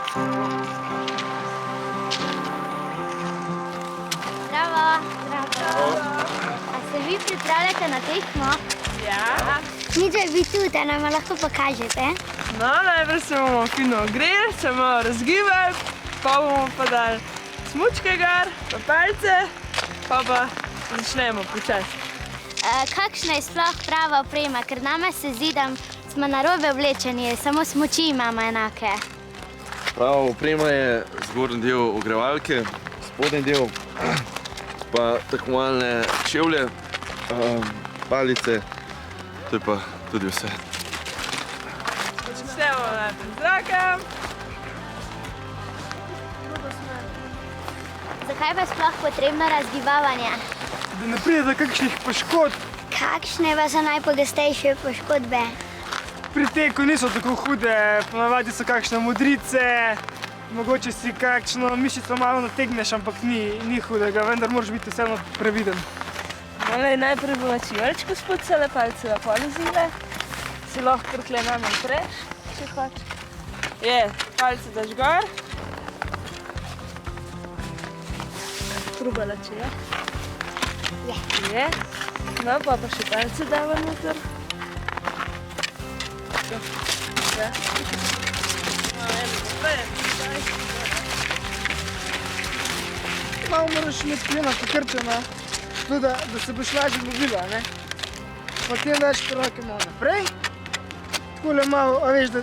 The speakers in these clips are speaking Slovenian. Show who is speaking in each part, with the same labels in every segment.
Speaker 1: Zdravo. A se vi pripravljate na tekmo?
Speaker 2: Ja.
Speaker 1: Nič, da vi tudi, a nam lahko pokažete?
Speaker 2: No, najprej se bomo fino ogreli, se malo razgibali, pa bomo pa dali smučke gor, pa palce, pa začnemo počasi.
Speaker 1: Kakšna je sploh prava oprema? Ker nama se zdi, da smo narobe oblečeni, samo smuči imamo enake.
Speaker 3: Prava oprema je zgornji del ogrevalke, spodnji del, pa tekmovalne čevlje, palice, to je pa tudi vse.
Speaker 2: Začnemo najprej z zrakom.
Speaker 1: Zakaj pa sploh potrebno razgibavanje?
Speaker 4: Da ne pride do kakšnih poškodb.
Speaker 1: Kakšne pa so najpogostejše poškodbe?
Speaker 4: Pri teku niso tako hude, ponavadi so kakšne modrice, mogoče si kakšno mišico malo nategneš, ampak ni hudega, vendar moraš biti vseeno previden.
Speaker 2: Najprej bomo čivelčko spucali, palce pa polizile. Si lahko krkle nam preš, če hočeš. Palce daš gor. Probala, če je. Je. No, pa še palce dava noter.
Speaker 4: Malo moraš imeti plena pokrčena, da se boš lažje lovila, ne? Potem daš roke malo naprej, takole malo, a veš, da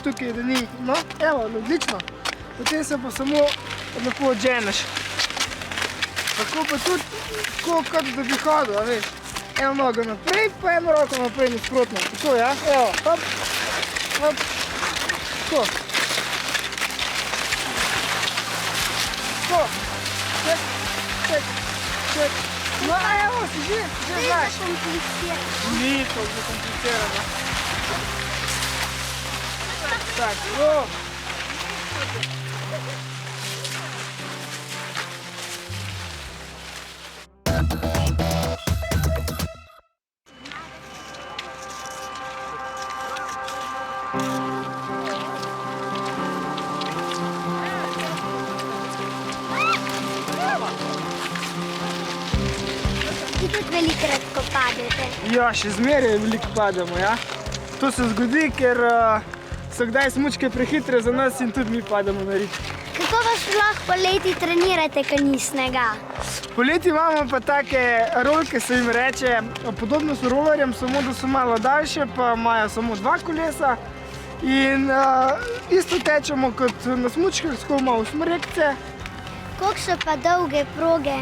Speaker 4: tukaj, da ni, no, evo, odlično. Potem se pa samo lepo odženeš. Tako pa tudi, tako kot da bi hodil, a veš. Eno nogo naprej, pa eno roko naprej nasprotno. Tako, ja, evo, hop, hop, tako. Tako, ček, ček, ček. No, evo, si že znaš. Ni to zakomplicirano. Tako.
Speaker 1: Vi tudi velikokrat, ko padete.
Speaker 4: Ja, še zmeraj veliko padamo, ja. To se zgodi, ker so kdaj smučke prehitre za nas in tudi mi padamo na rit.
Speaker 1: Kako pa sploh poleti trenirate, ko ni snega?
Speaker 4: Poleti imamo pa take rolke, se jim reče, podobno so rolerjem, samo da so malo daljše, pa imajo samo 2 kolesa. In isto tečemo kot na smučkah, tako imamo smrekce.
Speaker 1: Koliko so pa dolge proge?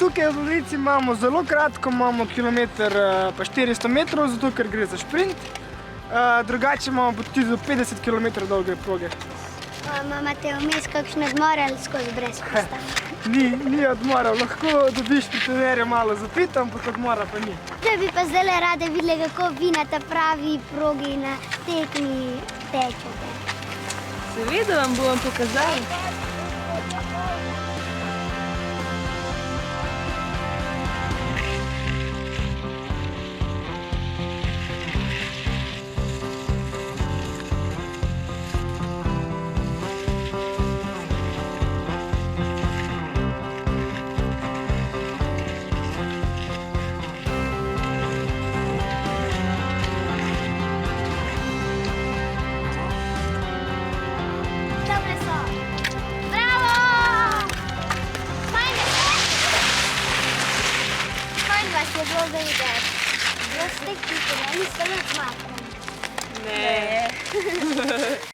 Speaker 4: Tukaj v Gorici imamo zelo kratko, imamo kilometer pa 400 metrov, zato ker gre za šprint. Drugače imamo pa tudi do 50 km dolge proge.
Speaker 1: Imate vmes kakšne odmore ali skozi brez postav?
Speaker 4: Ni odmora, lahko dobiš pri trenerju malo zapit, ampak odmora pa ni.
Speaker 1: Da bi pa zdaj rade videli, kako vi na ta pravi progi na tekmi tečete.
Speaker 2: Seveda vam bomo pokazali.
Speaker 1: Je bilo videti. Zdaj ste hitri, ali ste nas matrani?
Speaker 2: Ne.